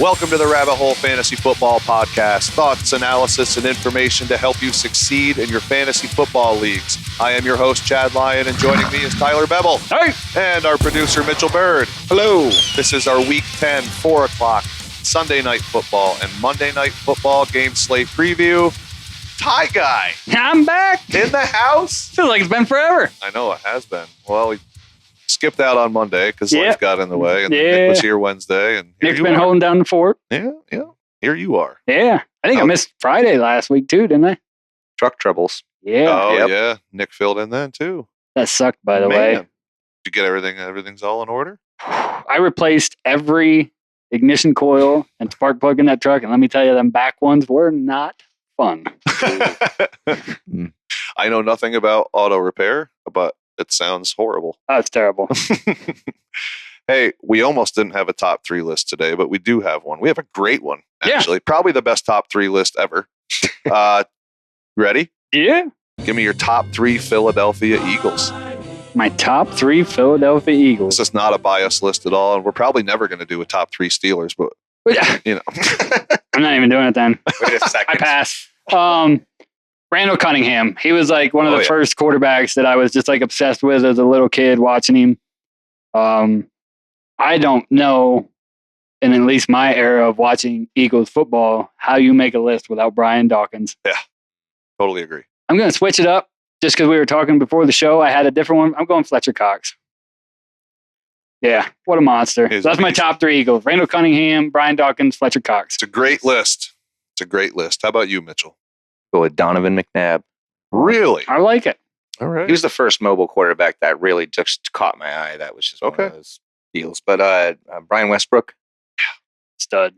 Welcome to the Rabbit Hole Fantasy Football Podcast. Thoughts, analysis, and information to help you succeed in your fantasy football leagues. I am your host, Chad Lyon, and joining me is Tyler Bevel. Hey! And our producer, Mitchell Bird. Hello! This is our Week 10, 4 o'clock Sunday Night Football and Monday Night Football game slate preview. Ty Guy. I'm back! In the house. Feels like it's been forever. I know, it has been. Well, we skipped out on Monday because life got in the way, and Nick was here Wednesday. And Nick's been holding down the fort. Yeah. Here you are. Yeah. I think I missed Friday last week too, didn't I? Truck troubles. Yeah. Oh, yeah. Nick filled in then too. That sucked, by the way. Did you get everything? Everything's all in order? I replaced every ignition coil and spark plug in that truck, and let me tell you, them back ones were not fun. I know nothing about auto repair, but it sounds horrible. Oh, it's terrible. Hey, we almost didn't have a top 3 list today, but we do have one. We have a great one, actually. Yeah. Probably the best top 3 list ever. Ready? Yeah. Give me your top 3 Philadelphia Eagles. My top 3 Philadelphia Eagles. This is not a bias list at all, and we're probably never going to do a top 3 Steelers, but, you know. I'm not even doing it then. Wait a second. I pass. Randall Cunningham. He was like one of the first quarterbacks that I was just like obsessed with as a little kid watching him. I don't know, in at least my era of watching Eagles football, how you make a list without Brian Dawkins. Yeah, totally agree. I'm going to switch it up just because we were talking before the show. I had a different one. I'm going Fletcher Cox. Yeah, what a monster. So that's my top 3 Eagles. Randall Cunningham, Brian Dawkins, Fletcher Cox. It's a great list. How about you, Mitchell? Go with Donovan McNabb. Really? I like it. All right. He was the first mobile quarterback that really just caught my eye. That was just one of those deals. But Brian Westbrook. Yeah. Stud.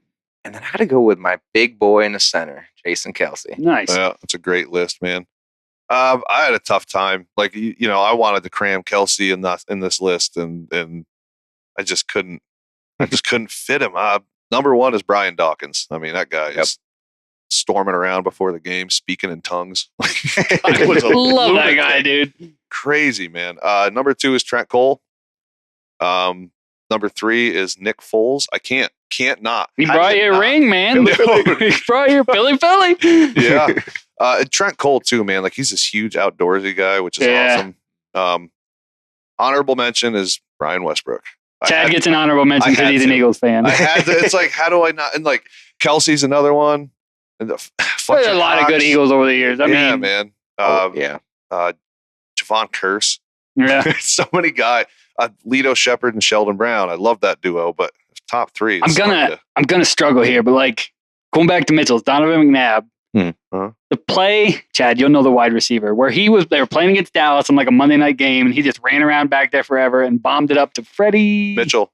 And then I had to go with my big boy in the center, Jason Kelce. Nice. Yeah, it's a great list, man. I had a tough time. Like, you know, I wanted to cram Kelce in this list, and I just couldn't. I just couldn't fit him. Number 1 is Brian Dawkins. I mean, that guy is storming around before the game, speaking in tongues. I love that guy, dude. Crazy, man. Number 2 is Trent Cole. Number 3 is Nick Foles. I can't not. He brought you a ring, man. He brought you Philly. Yeah. Trent Cole too, man. Like, he's this huge outdoorsy guy, which is awesome. Honorable mention is Brian Westbrook. Chad gets an honorable mention because he's an Eagles fan. I had to. It's like, how do I not? And like, Kelsey's another one. And there's a lot of good Eagles over the years. I mean, man. Javon Curse. Yeah. So many guys. Lito Shepard and Sheldon Brown. I love that duo, but top 3. I'm gonna struggle here, but like going back to Mitchell's Donovan McNabb. The play, Chad, you'll know the wide receiver where they were playing against Dallas on like a Monday night game, and he just ran around back there forever and bombed it up to Freddie Mitchell.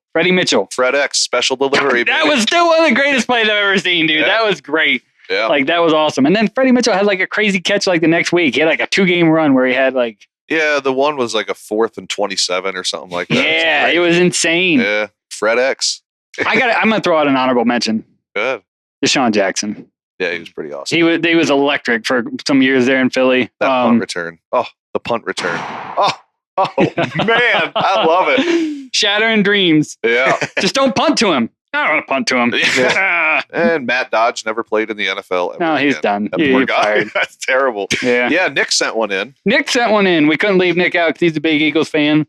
Fred X, special delivery. That was still one of the greatest plays I've ever seen, dude. Yeah. That was great. Yeah. Like, that was awesome. And then Freddie Mitchell had like a crazy catch like the next week. He had like a 2-game run where he had like... Yeah, the one was like a 4th and 27 or something like that. Yeah, it was insane. Yeah, Fred X. I'm going to throw out an honorable mention. Good. Deshaun Jackson. Yeah, he was pretty awesome. He was electric for some years there in Philly. That punt return. Oh, the punt return. Oh, man, I love it. Shattering dreams. Yeah. Just don't punt to him. I don't want to punt to him. Yeah. And Matt Dodge never played in the NFL ever. No, he's done. Poor guy. That's terrible. Yeah, Nick sent one in. We couldn't leave Nick out because he's a big Eagles fan.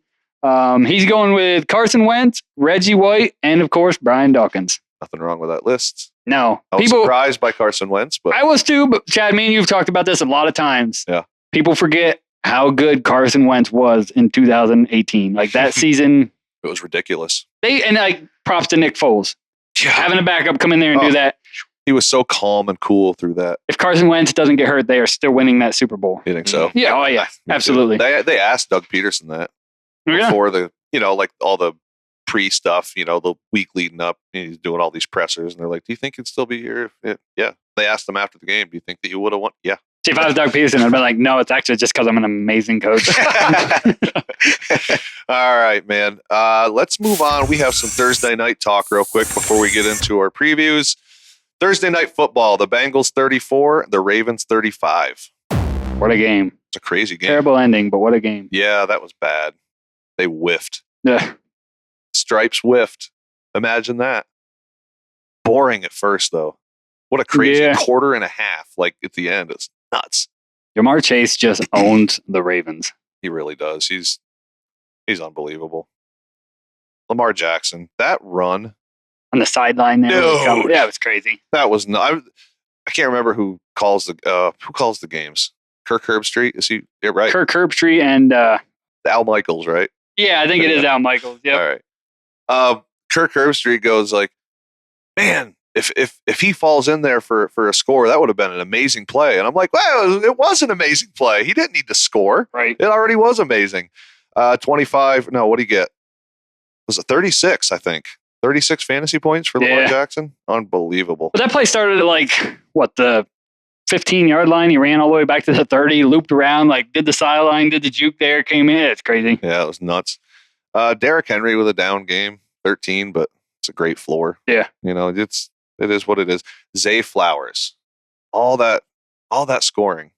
He's going with Carson Wentz, Reggie White, and of course, Brian Dawkins. Nothing wrong with that list. No. I was surprised by Carson Wentz, but I was too, but Chad, me and you've talked about this a lot of times. Yeah. People forget how good Carson Wentz was in 2018. Like, that season. It was ridiculous. Props to Nick Foles. Yeah. Having a backup come in there and do that. He was so calm and cool through that. If Carson Wentz doesn't get hurt, they are still winning that Super Bowl. You think so? Yeah. Oh, yeah. Absolutely. They asked Doug Peterson that before the, like all the pre-stuff, the week leading up. He's doing all these pressers, and they're like, do you think he'd still be here? Yeah. They asked him after the game, do you think that you would have won? Yeah. See, if I was Doug Peterson, I'd be like, no, it's actually just because I'm an amazing coach. All right, man. Let's move on. We have some Thursday night talk real quick before we get into our previews. Thursday night football, the Bengals 34, the Ravens 35. What a game. It's a crazy game. Terrible ending, but what a game. Yeah, that was bad. They whiffed. Yeah. Stripes whiffed. Imagine that. boring at first, though. What a crazy quarter and a half. Like at the end, it's nuts. Jamar Chase just owns the Ravens. He really does. He's unbelievable. Lamar Jackson, that run on the sideline there. Dude, yeah, it was crazy. That was not. I can't remember who calls the games. Kirk Herbstreit, is he? Yeah, right. Kirk Herbstreit and Al Michaels, right? Yeah, I think it is Al Michaels. Yeah. All right. Kirk Herbstreit goes like, man, if he falls in there for a score, that would have been an amazing play. And I'm like, well, it was an amazing play. He didn't need to score. Right. It already was amazing. 25. No, what did he get? Was it 36? I think 36 fantasy points for Lamar Jackson. Unbelievable. But that play started at the 15-yard line. He ran all the way back to the 30, looped around, did the sideline, did the juke there, came in. It's crazy. Yeah, it was nuts. Derrick Henry with a down game, 13, but it's a great floor. Yeah. It is what it is. Zay Flowers, all that scoring,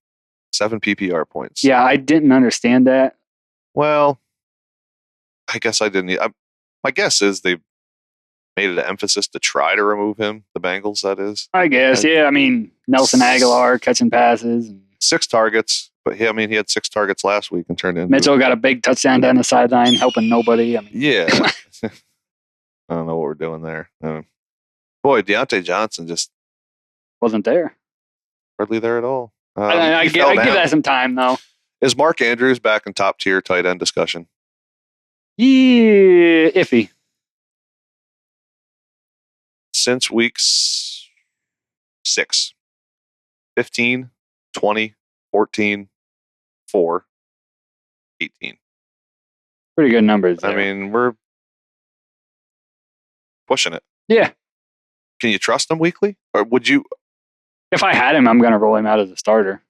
7 PPR points. Yeah, I didn't understand that. Well, I guess I didn't. My guess is they made it an emphasis to try to remove him, the Bengals, that is. I guess, yeah. I mean, Nelson Aguilar catching passes. 6 targets, but he had 6 targets last week and turned into... Mitchell got a big touchdown down the sideline, helping nobody. Yeah. I don't know what we're doing there. Boy, Deontay Johnson just... wasn't there. Hardly there at all. I give that some time, though. Is Mark Andrews back in top-tier tight end discussion? Yeah, iffy. Since week 6, 15, 20, 14, 4, 18. Pretty good numbers there. I mean, we're pushing it. Yeah. Can you trust him weekly? Or would you? If I had him, I'm going to roll him out as a starter.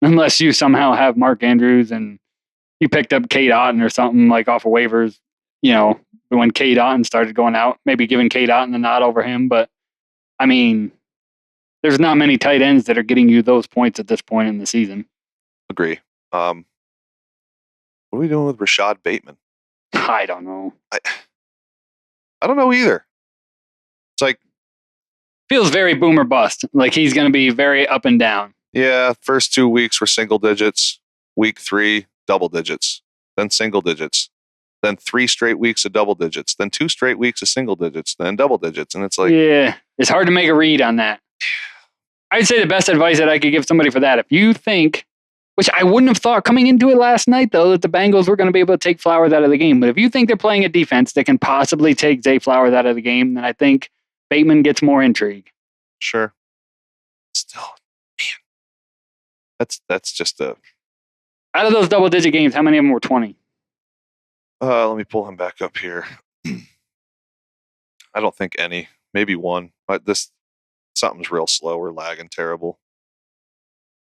Unless you somehow have Mark Andrews and you picked up Cade Otton or something off of waivers, when Cade Otton started going out, maybe giving Cade Otton the nod over him. But, I mean, there's not many tight ends that are getting you those points at this point in the season. Agree. What are we doing with Rashad Bateman? I don't know. I don't know either. It's feels very boom or bust. He's going to be very up and down. Yeah, first 2 weeks were single digits. Week 3, double digits. Then single digits. Then 3 straight weeks of double digits. Then 2 straight weeks of single digits. Then double digits. And it's yeah, it's hard to make a read on that. I'd say the best advice that I could give somebody for that, if you think, which I wouldn't have thought coming into it last night, though, that the Bengals were going to be able to take Flowers out of the game. But if you think they're playing a defense that can possibly take Zay Flowers out of the game, then I think Bateman gets more intrigue. Sure. Still, man. That's just a... Out of those double-digit games, how many of them were 20? Let me pull him back up here. I don't think any. Maybe one. But something's real slow. We're lagging terrible.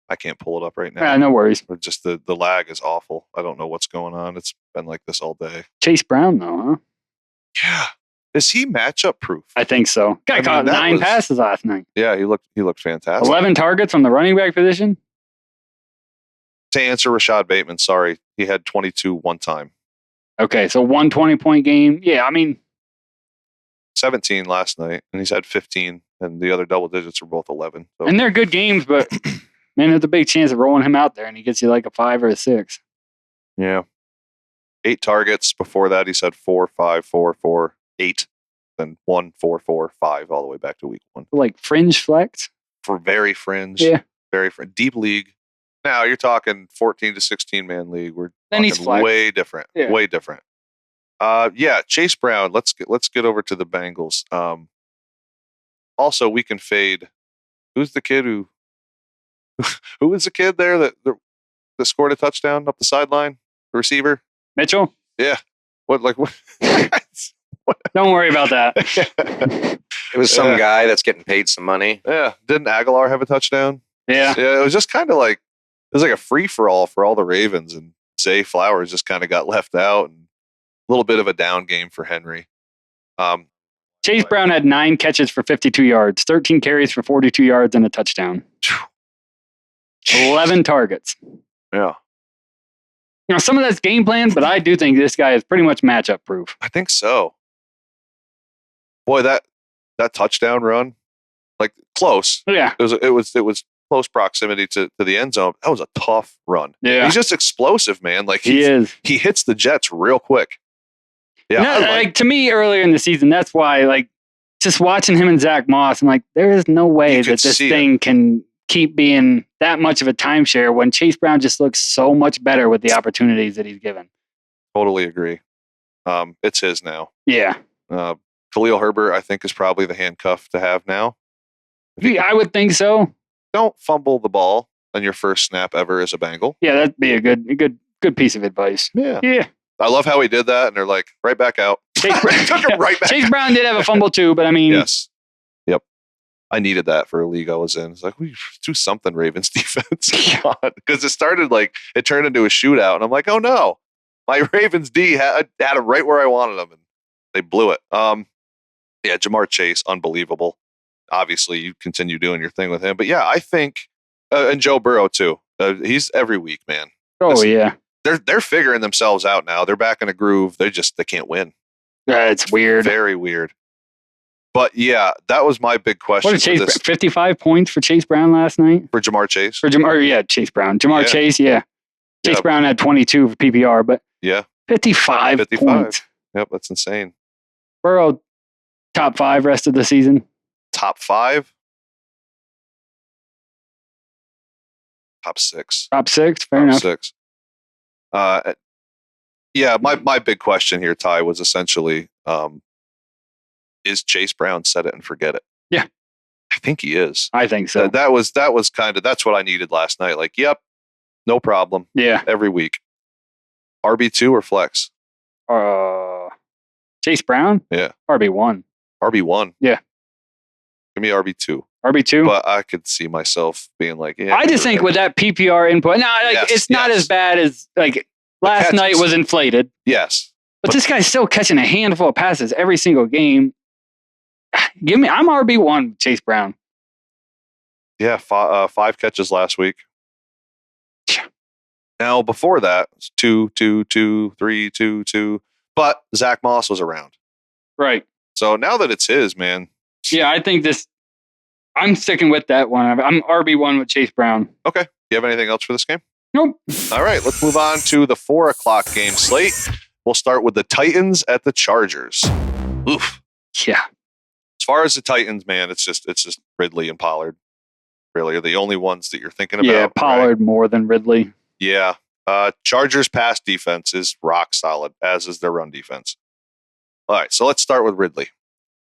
I can't pull it up right now. No worries. But just the lag is awful. I don't know what's going on. It's been like this all day. Chase Brown, though, huh? Yeah. Is he matchup proof? I think so. Guy caught 9 passes last night. Yeah, he looked fantastic. 11 targets on the running back position. To answer Rashad Bateman, sorry, he had 22 one time. Okay, so 1 20-point game. Yeah, I mean, 17 last night, and he's had 15, and the other double digits were both 11. So. And they're good games, but man, there's a big chance of rolling him out there, and he gets you a 5 or a 6. Yeah. 8 targets. Before that, he's had 4, 5, 4, 4, 8. Then 1, 4, 4, 5, all the way back to week 1. Fringe flex? For very fringe. Yeah. Very fringe. Deep league. Now you're talking 14 to 16 man league. We're then he's way different. Yeah. Way different. Chase Brown. Let's get over to the Bengals. Also, we can fade. Who's the kid who was the kid there that scored a touchdown up the sideline? The receiver? Mitchell? Yeah. What? Don't worry about that. It was some guy that's getting paid some money. Yeah. Didn't Aguilar have a touchdown? Yeah. Yeah. It was just kind of it was like a free for all for all the Ravens, and Zay Flowers just kind of got left out, and a little bit of a down game for Henry. Chase Brown had 9 catches for 52 yards, 13 carries for 42 yards, and a touchdown. 11 targets. Yeah. Some of that's game plan, but I do think this guy is pretty much matchup proof. I think so. Boy, that that touchdown run, like close. Yeah. It was close proximity to the end zone. That was a tough run. Yeah. He's just explosive, man. Like he is. He hits the Jets real quick. Yeah. Like to me earlier in the season, that's why like just watching him and Zach Moss, I'm like, there is no way that this thing can keep being that much of a timeshare when Chase Brown just looks so much better with the opportunities that he's given. Totally agree. It's his now. Yeah. Khalil Herbert, I think, is probably the handcuff to have now. I would think so. Don't fumble the ball on your first snap ever as a Bengal. Yeah, that'd be a good piece of advice. Yeah. Yeah. I love how he did that, and they're like, right back out. Chase Brown, took him right back. Chase Brown did have a fumble too, but I mean, yes, yep. I needed that for a league I was in. It's like, we do something, Ravens defense, because it turned into a shootout, and I'm like, oh no, my Ravens D had him right where I wanted them, and they blew it. Yeah, Jamar Chase, unbelievable. Obviously, you continue doing your thing with him, but yeah, I think, and Joe Burrow too. He's every week, man. Yeah. They're figuring themselves out now. They're back in a groove. They can't win. It's weird. Very weird. But yeah, that was my big question. What did 55 points for Chase Brown last night? For Jamar Chase? Chase Brown. Chase, yeah. Chase Brown had 22 for PPR, but yeah, 55 points. Yep, that's insane. Burrow, top 5 rest of the season. Top 5? Top 6. Top 6, fair enough. 6. Yeah, my big question here, Ty, was essentially, is Chase Brown set it and forget it? Yeah. I think he is. I think so. That was that's what I needed last night. Like, yep, no problem. Yeah. Every week. RB2 or flex? Chase Brown? Yeah. RB1. RB1? Yeah. Give me RB2. RB2? But I could see myself being like, yeah. I just think with that PPR input, it's not as bad as like last night was inflated. Yes. But this guy's still catching a handful of passes every single game. I'm RB1, Chase Brown. Yeah, 5 catches last week. Now, before that, it's 2, 2, 2, 3, 2, 2. But Zach Moss was around. Right. So now that it's his, man. Yeah, I think I'm sticking with that one. I'm RB1 with Chase Brown. Okay. Do you have anything else for this game? Nope. All right, let's move on to the 4:00 game slate. We'll start with the Titans at the Chargers. Oof. Yeah. As far as the Titans, man, it's just Ridley and Pollard. Really are the only ones that you're thinking about. Yeah, Pollard more than Ridley. Yeah. Chargers pass defense is rock solid, as is their run defense. All right, so let's start with Ridley.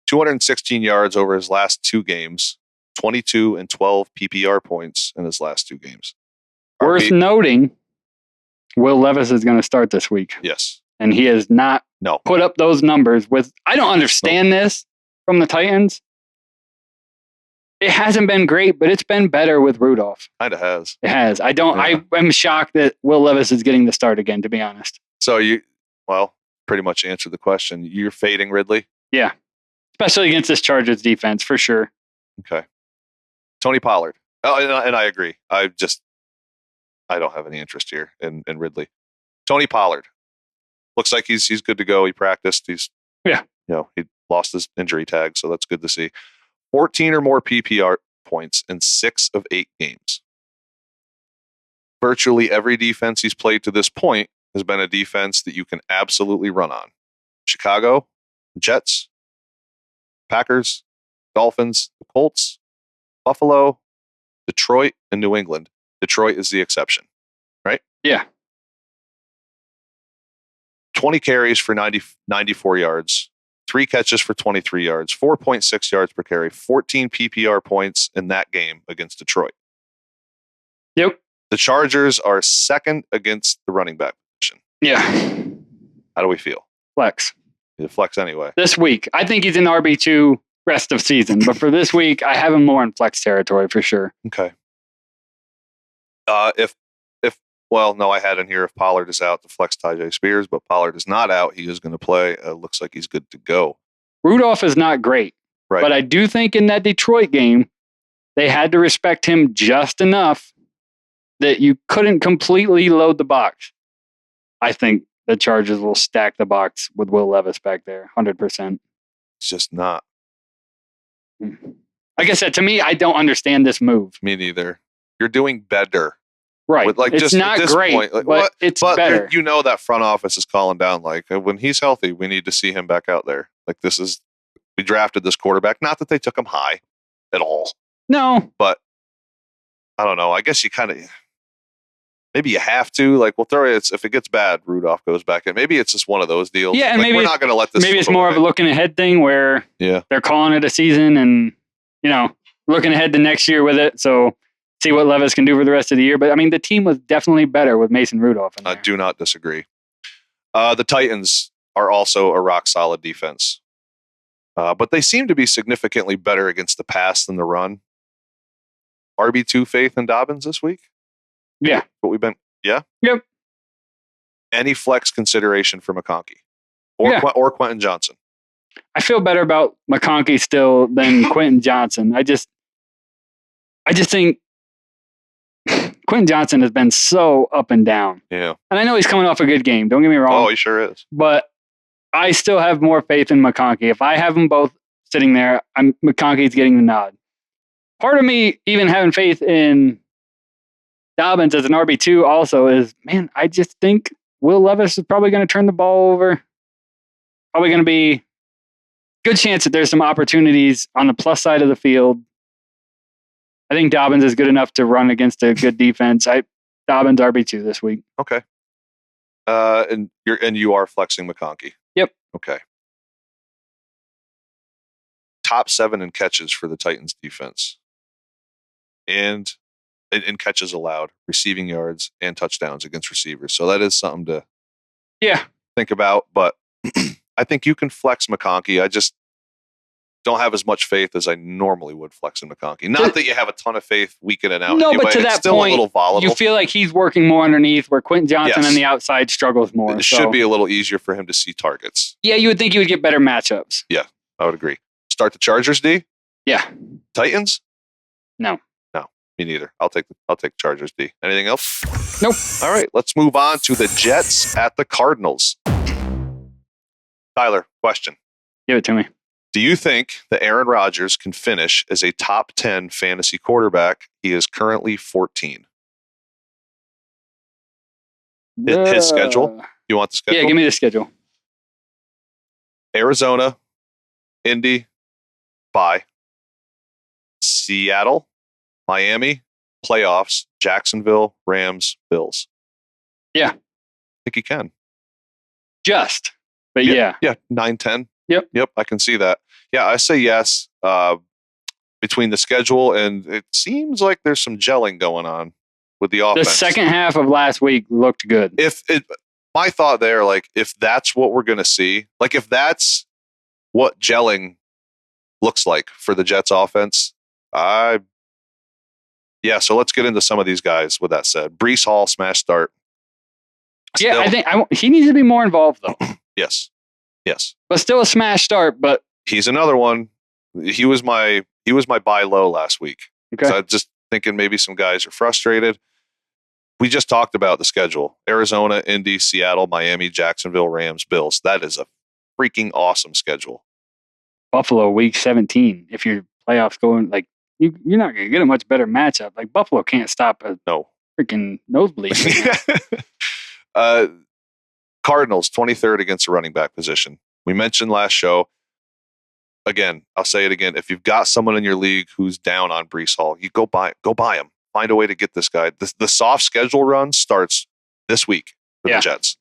216 yards over his last 2 games, 22 and 12 PPR points in his last 2 games. Worth noting, Will Levis is going to start this week. Yes. And he has not put up those numbers with... I don't understand this from the Titans. It hasn't been great, but it's been better with Rudolph. Kind of has. It has. I'm shocked that Will Levis is getting the start again, to be honest. So pretty much answered the question. You're fading Ridley? Yeah. Especially against this Chargers defense, for sure. Okay. Tony Pollard. Oh, and I agree. I don't have any interest here in Ridley. Tony Pollard. Looks like he's good to go. He practiced. He lost his injury tag, so that's good to see. 14 or more PPR points in 6 of 8 games. Virtually every defense he's played to this point has been a defense that you can absolutely run on. Chicago, the Jets, Packers, Dolphins, the Colts, Buffalo, Detroit, and New England. Detroit is the exception, right? Yeah. 20 carries for 94 yards, 3 catches for 23 yards, 4.6 yards per carry, 14 PPR points in that game against Detroit. Yep. The Chargers are second against the running back position. Yeah. How do we feel? Flex. He's a flex anyway. This week. I think he's in RB2 rest of season, but for this week, I have him more in flex territory for sure. Okay. I had in here if Pollard is out, the flex Tyjae Spears, but Pollard is not out. He is going to play. Looks like he's good to go. Rudolph is not great, right? But I do think in that Detroit game, they had to respect him just enough that you couldn't completely load the box. I think the Chargers will stack the box with Will Levis back there, 100%. It's just not. Like I said, to me, I don't understand this move. Me neither. You're doing better. Right. Like, it's just not at this great, point, like, but it's better. You know that front office is calling down, like, when he's healthy, we need to see him back out there. Like, we drafted this quarterback. Not that they took him high at all. No. But, I don't know. I guess you kind of, maybe you have to. Like, we'll throw it. If it gets bad, Rudolph goes back in. Maybe it's just one of those deals. Yeah, and like, maybe we're not going to let this. Maybe it's more of a looking ahead thing where they're calling it a season and, looking ahead to next year with it. So, see what Levis can do for the rest of the year. But, I mean, the team was definitely better with Mason Rudolph in there. I do not disagree. The Titans are also a rock-solid defense. But they seem to be significantly better against the pass than the run. RB2 faith in Dobbins this week? Yeah. Yeah? Yep. Any flex consideration for McConkey? Or Quentin Johnson? I feel better about McConkey still than Quentin Johnson. I just think Quentin Johnson has been so up and down. Yeah. And I know he's coming off a good game. Don't get me wrong. Oh, he sure is. But I still have more faith in McConkey. If I have them both sitting there, McConkey's getting the nod. Part of me even having faith in Dobbins as an RB2 also is, man, I just think Will Levis is probably going to turn the ball over. Probably going to be good chance that there's some opportunities on the plus side of the field. I think Dobbins is good enough to run against a good defense. Dobbins RB2 this week. Okay. And you are flexing McConkey. Yep. Okay. Top 7 in catches for the Titans defense. And in catches allowed, receiving yards, and touchdowns against receivers. So that is something to think about. But I think you can flex McConkey. I just don't have as much faith as I normally would flex in McConkey. Not that you have a ton of faith week in and out. No, but to that still point, a little volatile. You feel like he's working more underneath where Quentin Johnson on the outside struggles more. It should be a little easier for him to see targets. Yeah, you would think he would get better matchups. Yeah, I would agree. Start the Chargers, D? Yeah. Titans? No. Me neither. I'll take Chargers, D. Anything else? Nope. All right, let's move on to the Jets at the Cardinals. Tyler, question. Give it to me. Do you think that Aaron Rodgers can finish as a top 10 fantasy quarterback? He is currently 14. His schedule? You want the schedule? Yeah, give me the schedule. Arizona, Indy, bye. Seattle, Miami, playoffs, Jacksonville, Rams, Bills. Yeah. I think he can. But yeah. Yeah, 9-10. Yep, I can see that. Yeah, I say yes. Between the schedule and it seems like there's some gelling going on with the offense. The second half of last week looked good. My thought there, like, if that's what we're going to see, like if that's what gelling looks like for the Jets offense, so let's get into some of these guys with that said. Breece Hall, smash start. Yeah, I think he needs to be more involved though. Yes. But still a smash start, but he's another one. He was my buy low last week. Okay. So I'm just thinking maybe some guys are frustrated. We just talked about the schedule. Arizona, Indy, Seattle, Miami, Jacksonville, Rams, Bills. That is a freaking awesome schedule. Buffalo week 17. If your playoffs going, like, you're not going to get a much better matchup. Like, Buffalo can't stop a freaking nosebleed. Cardinals, 23rd against the running back position. We mentioned last show. Again, I'll say it again. If you've got someone in your league who's down on Breece Hall, you go buy him. Find a way to get this guy. The soft schedule run starts this week for the Jets.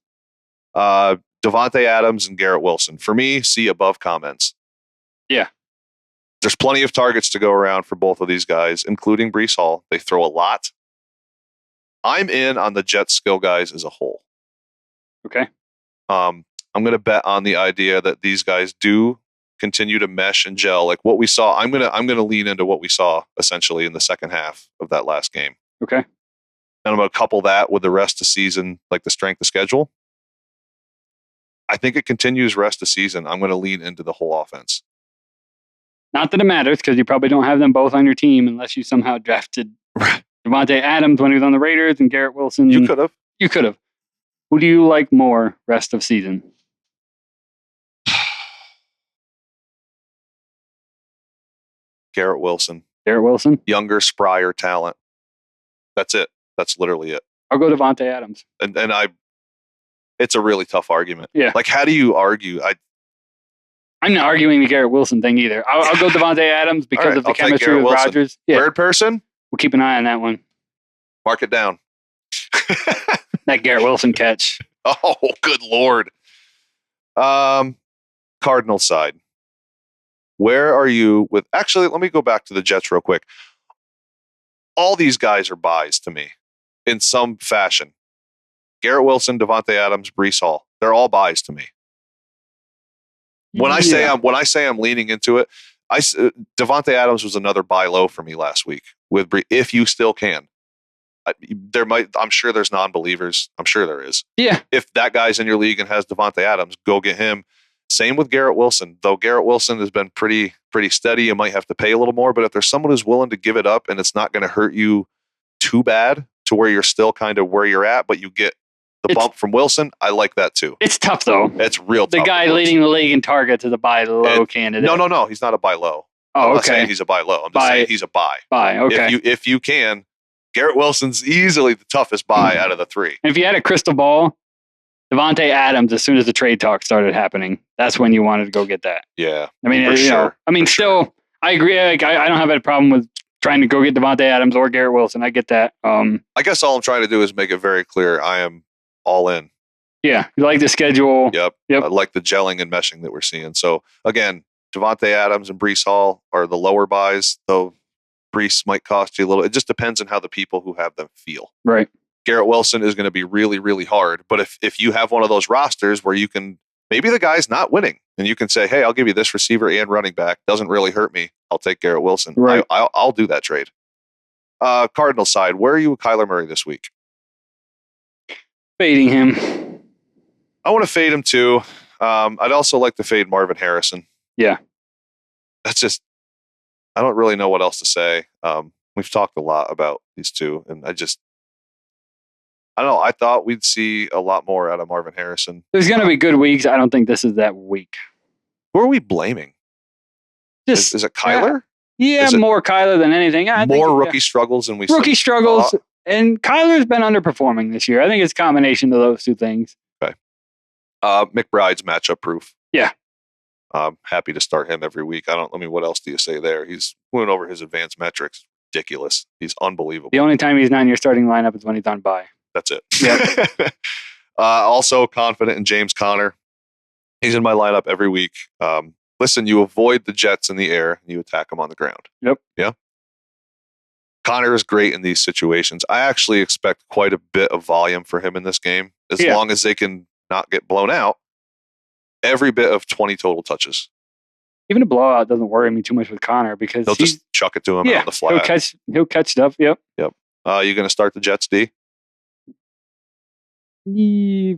Devontae Adams and Garrett Wilson. For me, see above comments. Yeah. There's plenty of targets to go around for both of these guys, including Breece Hall. They throw a lot. I'm in on the Jets skill guys as a whole. Okay. I'm going to bet on the idea that these guys do continue to mesh and gel, like what we saw. I'm gonna lean into what we saw essentially in the second half of that last game. Okay. And I'm going to couple that with the rest of season, like the strength of schedule. I think it continues rest of season. I'm going to lean into the whole offense. Not that it matters because you probably don't have them both on your team unless you somehow drafted Devontae Adams when he was on the Raiders and Garrett Wilson. You could have. Who do you like more rest of season? Garrett Wilson. Garrett Wilson? Younger, sprier talent. That's it. That's literally it. I'll go Davante Adams. And it's a really tough argument. Yeah. Like, how do you argue? I'm not arguing the Garrett Wilson thing either. I'll go Davante Adams because of the chemistry with Rodgers. Yeah. Third person? We'll keep an eye on that one. Mark it down. That Garrett Wilson catch. Oh, good Lord. Cardinal side. Where are you with... Actually, let me go back to the Jets real quick. All these guys are buys to me in some fashion. Garrett Wilson, Davante Adams, Breece Hall. They're all buys to me. When I say I'm leaning into it, Davante Adams was another buy low for me last week with Breece, if you still can. I'm sure there's non-believers. I'm sure there is. Yeah. If that guy's in your league and has Davante Adams, go get him. Same with Garrett Wilson. Though Garrett Wilson has been pretty steady, you might have to pay a little more. But if there's someone who's willing to give it up and it's not going to hurt you too bad to where you're still kind of where you're at, but you get the bump from Wilson, I like that too. It's tough though. It's real tough. The guy leading the league in targets is a buy low candidate. No. He's not a buy low. Oh, I'm not saying he's a buy low. I'm just saying he's a buy. Buy, okay. If you can, Garrett Wilson's easily the toughest buy out of the three. And if you had a crystal ball, Davante Adams, as soon as the trade talk started happening, that's when you wanted to go get that. Yeah. I mean, still, I agree. Like, I don't have a problem with trying to go get Davante Adams or Garrett Wilson. I get that. I guess all I'm trying to do is make it very clear I am all in. Yeah. You like the schedule. Yep. I like the gelling and meshing that we're seeing. So, again, Davante Adams and Breece Hall are the lower buys, though Breece might cost you a little. It just depends on how the people who have them feel. Right. Garrett Wilson is going to be really, really hard. But if you have one of those rosters where you can, maybe the guy's not winning and you can say, hey, I'll give you this receiver and running back. Doesn't really hurt me. I'll take Garrett Wilson. Right. I'll do that trade. Cardinal side, where are you with Kyler Murray this week? Fading him. I want to fade him too. I'd also like to fade Marvin Harrison. Yeah. That's just, I don't really know what else to say. We've talked a lot about these two, and I don't know. I thought we'd see a lot more out of Marvin Harrison. There's going to be good weeks. I don't think this is that week. Who are we blaming? Is it Kyler? Yeah, more Kyler than anything. More rookie struggles than we saw. Rookie struggles, and Kyler's been underperforming this year. I think it's a combination of those two things. Okay. McBride's matchup proof. Yeah. Happy to start him every week. What else do you say there? He's went over his advanced metrics. Ridiculous. He's unbelievable. The only time he's not in your starting lineup is when he's on bye. That's it. Yeah. Also confident in James Conner. He's in my lineup every week. Listen, you avoid the Jets in the air and you attack them on the ground. Yep. Yeah. Conner is great in these situations. I actually expect quite a bit of volume for him in this game, as long as they can not get blown out. Every bit of 20 total touches. Even a blowout doesn't worry me too much with Conner because they'll just chuck it to him on the flat. He'll catch stuff. Yep. You going to start the Jets, D?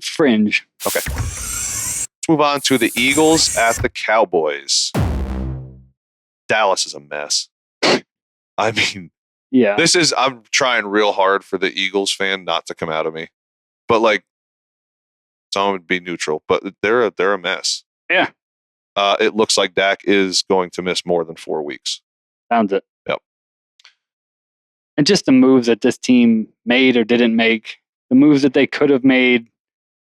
Fringe. Okay. Let's move on to the Eagles at the Cowboys. Dallas is a mess. I mean, I'm trying real hard for the Eagles fan not to come out of me, but like, some would be neutral, but they're a mess. Yeah. It looks like Dak is going to miss more than 4 weeks. Sounds it. Yep. And just the moves that this team made or didn't make, the moves that they could have made,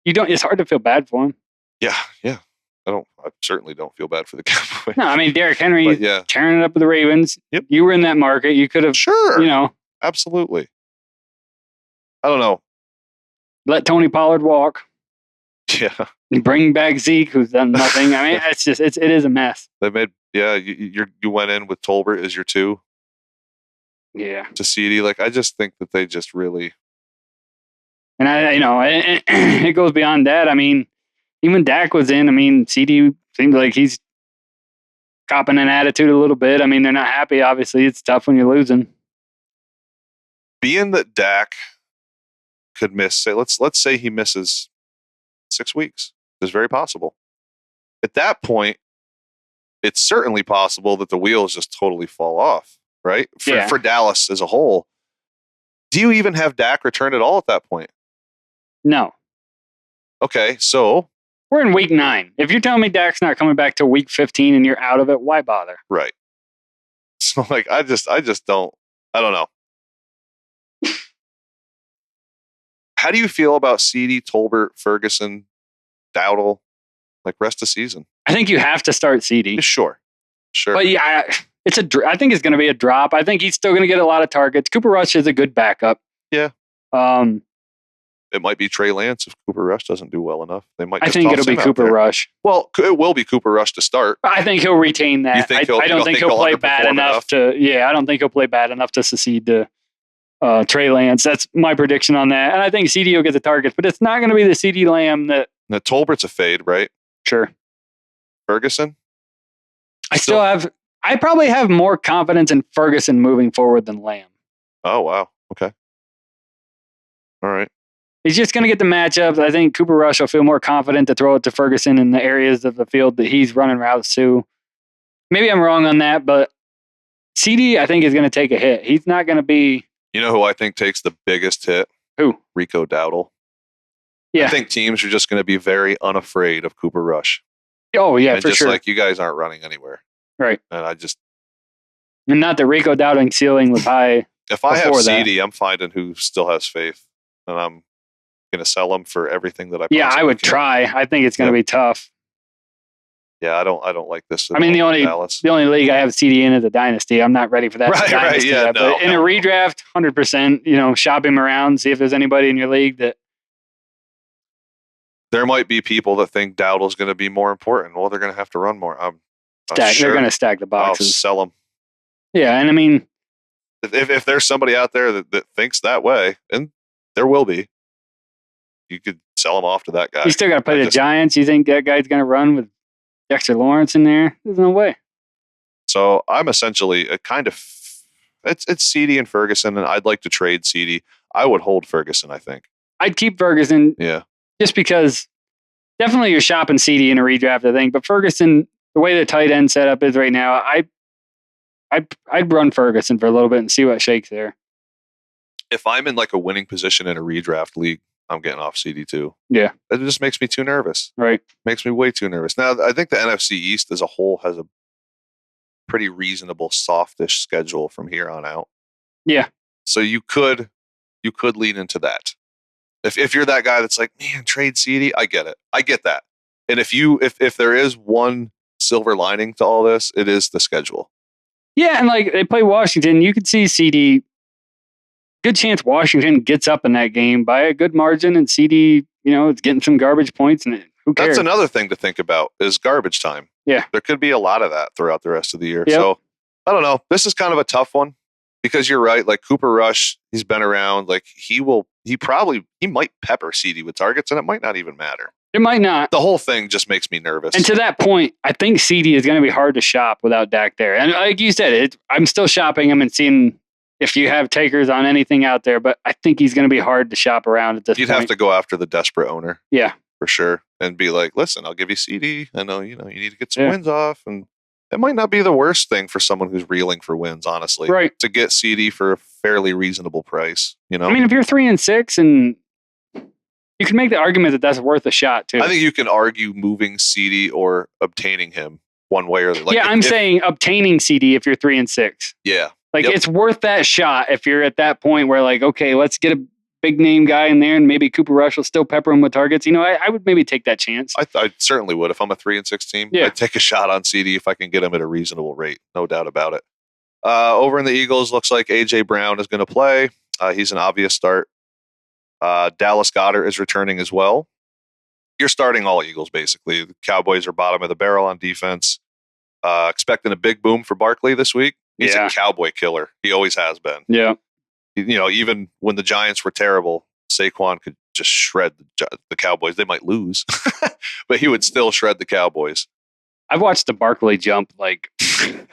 it's hard to feel bad for them. Yeah. I certainly don't feel bad for the Cowboys. No, I mean, Derrick Henry tearing it up with the Ravens. Yep. You were in that market. You could have, absolutely. I don't know. Let Tony Pollard walk. Yeah. Bring back Zeke, who's done nothing. I mean, it is a mess. They made, you went in with Tolbert as your 2. Yeah. To CD. Like, I just think that they just really. And it goes beyond that. I mean, even Dak was in. I mean, CD seems like he's copping an attitude a little bit. I mean, they're not happy. Obviously, it's tough when you're losing. Being that Dak could miss, let's say he misses 6 weeks. It's very possible. At that point, it's certainly possible that the wheels just totally fall off, right? For Dallas as a whole. Do you even have Dak return at all at that point? No. Okay, so we're in week 9. If you're telling me Dak's not coming back till week 15 and you're out of it, why bother? Right. So like, I just don't know. How do you feel about CD, Tolbert, Ferguson, Dowdle, like rest of season? I think you have to start CD. Sure. But yeah, I think it's going to be a drop. I think he's still going to get a lot of targets. Cooper Rush is a good backup. Yeah. It might be Trey Lance if Cooper Rush doesn't do well enough. They might. I think it'll be Cooper Rush. Well, it will be Cooper Rush to start. I think he'll retain that. I don't think he'll play bad enough to. Yeah, I don't think he'll play bad enough to succeed to Trey Lance. That's my prediction on that. And I think CD will get the targets, but it's not going to be the CD Lamb that. Now Tolbert's a fade, right? Sure. Ferguson. I probably have more confidence in Ferguson moving forward than Lamb. Oh wow. Okay. All right. He's just going to get the matchups. I think Cooper Rush will feel more confident to throw it to Ferguson in the areas of the field that he's running routes to. Maybe I'm wrong on that, but CD, I think, is going to take a hit. He's not going to be... You know who I think takes the biggest hit? Who? Rico Dowdle. Yeah. I think teams are just going to be very unafraid of Cooper Rush. Oh, yeah, and for just sure. Like, you guys aren't running anywhere. Right. And I just... And not that Rico Dowdling ceiling was high. If I have CD, I'm finding who still has faith. And I'm going to sell them for everything that I I would try. I think it's going to be tough. Yeah, I don't like this. I mean, the only league I have CD in is a dynasty. I'm not ready for that. Right, yeah. But in a redraft, 100%, shop him around, see if there's anybody in your league that. There might be people that think Dowdle's going to be more important. Well, they're going to have to run more. They're going to stack the boxes. I'll sell them. Yeah, and I mean, if there's somebody out there that thinks that way, and there will be, you could sell them off to that guy. You still got to play the Giants. You think that guy's going to run with Dexter Lawrence in there? There's no way. So I'm essentially a kind of it's CD and Ferguson, and I'd like to trade CD. I would hold Ferguson. I think I'd keep Ferguson. Yeah, just because definitely you're shopping CD in a redraft. I think, but Ferguson, the way the tight end setup is right now, I'd run Ferguson for a little bit and see what shakes there. If I'm in like a winning position in a redraft league, I'm getting off CD too. Yeah. It just makes me too nervous. Right. Makes me way too nervous. Now, I think the NFC East as a whole has a pretty reasonable, softish schedule from here on out. Yeah. So you could lean into that. If you're that guy that's like, man, trade CD, I get it. I get that. And if there is one silver lining to all this, it is the schedule. Yeah, and like they play Washington, you could see CD. Good chance Washington gets up in that game by a good margin, and CD, it's getting some garbage points, and who cares? That's another thing to think about is garbage time. Yeah, there could be a lot of that throughout the rest of the year. Yep. So I don't know. This is kind of a tough one because you're right. Like Cooper Rush, he's been around. Like he might pepper CD with targets, and it might not even matter. It might not. The whole thing just makes me nervous. And to that point, I think CD is going to be hard to shop without Dak there. And like you said, I'm still shopping him and seeing if you have takers on anything out there. But I think he's going to be hard to shop around at this point. You'd have to go after the desperate owner. Yeah. For sure. And be like, listen, I'll give you CD. I know, you need to get some wins off. And it might not be the worst thing for someone who's reeling for wins, honestly. Right. To get CD for a fairly reasonable price, I mean, if you're 3-6 and you can make the argument that that's worth a shot too. I think you can argue moving CD or obtaining him one way or the other. I'm saying obtaining CD if you're 3-6. Yeah. It's worth that shot if you're at that point where like, okay, let's get a big name guy in there and maybe Cooper Rush will still pepper him with targets. I would maybe take that chance. I certainly would. If I'm a 3-6 team, I'd take a shot on CD if I can get him at a reasonable rate. No doubt about it. Over in the Eagles, looks like A.J. Brown is going to play. He's an obvious start. Dallas Goedert is returning as well. You're starting all Eagles, basically. The Cowboys are bottom of the barrel on defense. Expecting a big boom for Barkley this week. He's a Cowboy killer. He always has been. Yeah. Even when the Giants were terrible, Saquon could just shred the Cowboys. They might lose, but he would still shred the Cowboys. I've watched the Barkley jump like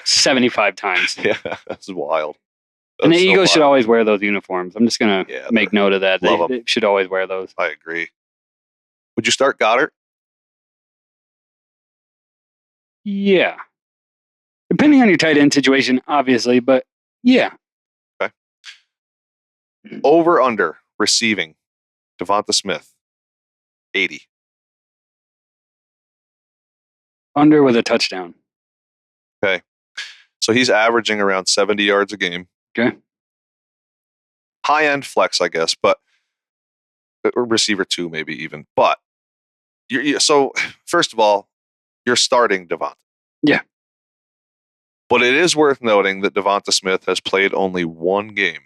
75 times. Yeah, that's wild. And the Eagles should always wear those uniforms. I'm just going to make note of that. They should always wear those. I agree. Would you start Goddard? Yeah. Depending on your tight end situation, obviously, but yeah. Okay. Over under receiving Devonta Smith, 80. Under with a touchdown. Okay. So he's averaging around 70 yards a game. Okay. High-end flex, I guess, but receiver 2 maybe even. But so first of all, you're starting Devonta. Yeah. But it is worth noting that Devonta Smith has played only one game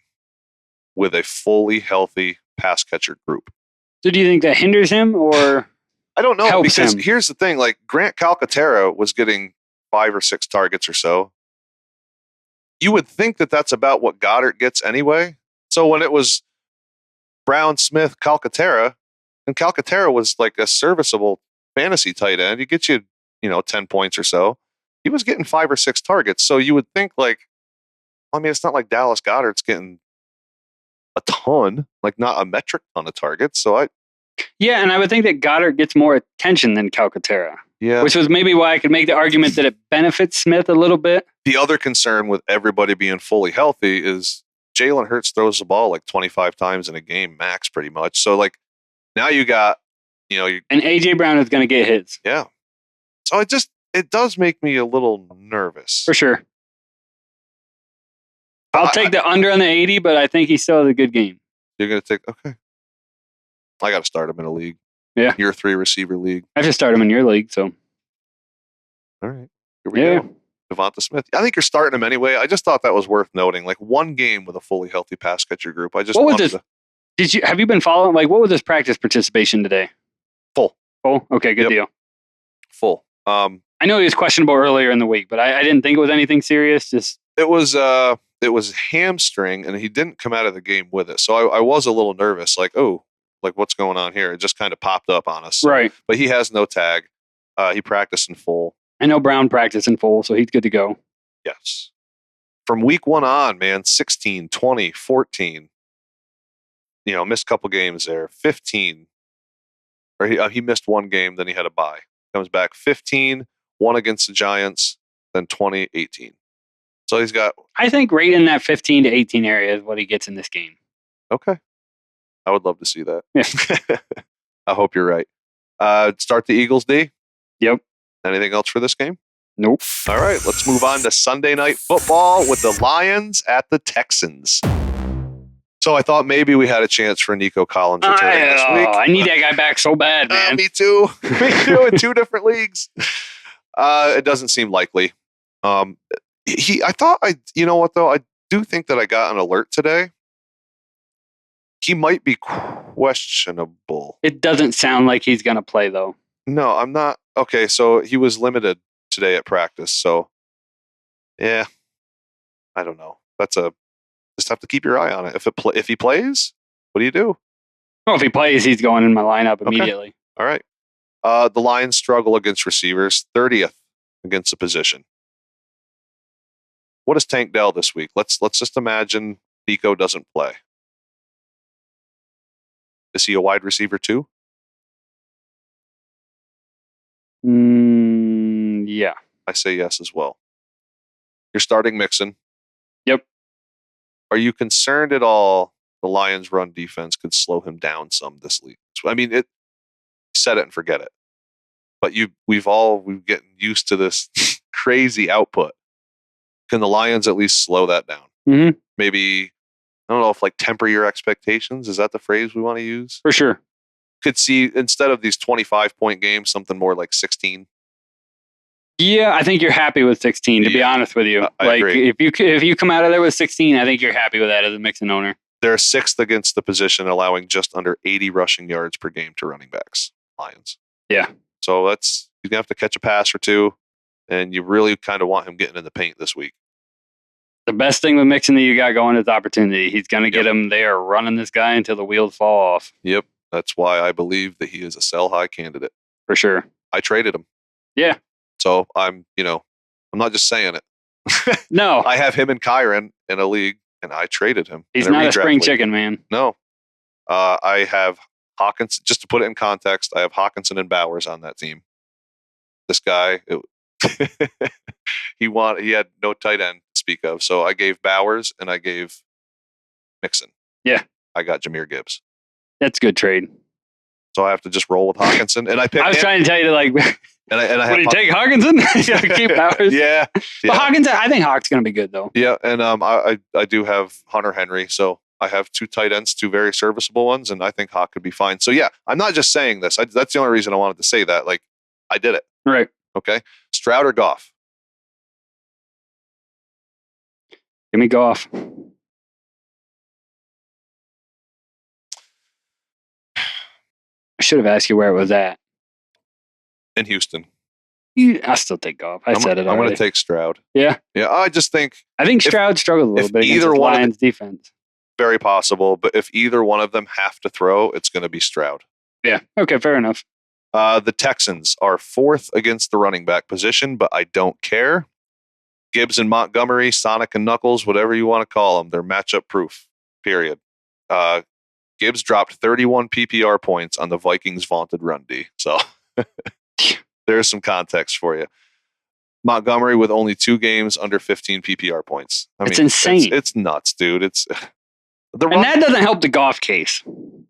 with a fully healthy pass catcher group. So do you think that hinders him or I don't know, helps because him? Here's the thing, like Grant Calcaterra was getting 5 or 6 targets or so. You would think that that's about what Goddard gets anyway. So when it was Brown, Smith, Calcaterra, and Calcaterra was like a serviceable fantasy tight end, he gets you, 10 points or so. He was getting 5 or 6 targets. So you would think it's not like Dallas Goedert's getting a ton, like not a metric ton of targets. So Yeah, and I would think that Goddard gets more attention than Calcaterra. Yeah. Which was maybe why I could make the argument that it benefits Smith a little bit. The other concern with everybody being fully healthy is Jalen Hurts throws the ball like 25 times in a game max pretty much. So like now you got, and AJ Brown is going to get his. Yeah. So it does make me a little nervous. For sure. I'll take the under on the 80, but I think he still has a good game. You're going to take, okay. I got to start him in a league. Yeah. Year 3 receiver league. I just start him in your league, so. All right. Here we go. Devonta Smith. I think you're starting him anyway. I just thought that was worth noting. Like one game with a fully healthy pass catcher group. Have you been following? Like, what was his practice participation today? Full. Full? Okay, good deal. Full. I know he was questionable earlier in the week, but I didn't think it was anything serious. It was hamstring, and he didn't come out of the game with it. So I was a little nervous, like, what's going on here? It just kind of popped up on us. Right. But he has no tag. He practiced in full. I know Brown practiced in full, so he's good to go. Yes. From week 1 on, man, 16, 20, 14. Missed a couple games there. 15. Or he missed one game, then he had a bye. Comes back 15, 1 against the Giants, then 20, 18. So he's got... I think right in that 15 to 18 area is what he gets in this game. Okay. I would love to see that. Yeah. I hope you're right. Start the Eagles, D? Yep. Anything else for this game? Nope. All right, let's move on to Sunday Night Football with the Lions at the Texans. So I thought maybe we had a chance for Nico Collins returning this week. I need that guy back so bad, man. Me too. Me too, in 2 different leagues. It doesn't seem likely. I do think that I got an alert today. He might be questionable. It doesn't sound like he's going to play, though. No, I'm not. Okay, so he was limited today at practice. So, yeah, I don't know. Just have to keep your eye on it. If he plays, what do you do? Well, if he plays, he's going in my lineup immediately. Okay. All right. The Lions struggle against receivers, 30th against the position. What is Tank Dell this week? Let's just imagine Nico doesn't play. Is he a wide receiver too? Yeah. I say yes as well. You're starting Mixon. Yep. Are you concerned at all the Lions' run defense could slow him down some this week? I mean, set it and forget it. But we've getting used to this crazy output. Can the Lions at least slow that down? Mm-hmm. Maybe, I don't know if temper your expectations. Is that the phrase we want to use? For sure. Could see, instead of these 25-point games, something more like 16. Yeah, I think you're happy with 16, to be honest with you. I agree. If you come out of there with 16, I think you're happy with that as a Mixon owner. They're 6th against the position, allowing just under 80 rushing yards per game to running backs, Lions. Yeah. So he's going to have to catch a pass or 2, and you really kind of want him getting in the paint this week. The best thing with Mixon that you got going is opportunity. He's going to get him there running this guy until the wheels fall off. Yep. That's why I believe that he is a sell-high candidate. For sure. I traded him. Yeah. So I'm not just saying it. No. I have him and Kyron in a league, and I traded him. He's not a spring chicken, man. No. I have Hawkins, just to put it in context, I have Hawkinson and Bowers on that team. This guy, he had no tight end to speak of. So I gave Bowers and I gave Mixon. Yeah. I got Jahmyr Gibbs. That's a good trade. so I have to just roll with Hawkinson. And I was trying to tell you to like. And I what do you take, Hawkinson? Keep Powers. Yeah. But Hawkinson, I think Hawk's going to be good though. Yeah, and I do have Hunter Henry, so I have 2 tight ends, 2 very serviceable ones, and I think Hawk could be fine. So yeah, I'm not just saying this. That's the only reason I wanted to say that. Like, I did it. Right. Okay. Stroud or Goff? Give me Goff. I should have asked you where it was at. In Houston. I still take Goff. I'm going to take Stroud. Yeah. Yeah, I think Stroud struggled a little bit against the Lions defense. Very possible, but if either one of them have to throw, it's going to be Stroud. Yeah. Okay, fair enough. The Texans are 4th against the running back position, but I don't care. Gibbs and Montgomery, Sonic and Knuckles, whatever you want to call them, they're matchup proof, period. Gibbs dropped 31 PPR points on the Vikings' vaunted run D. So there's some context for you. Montgomery with only 2 games under 15 PPR points. It's insane. It's nuts, dude. And that doesn't help the Goff case.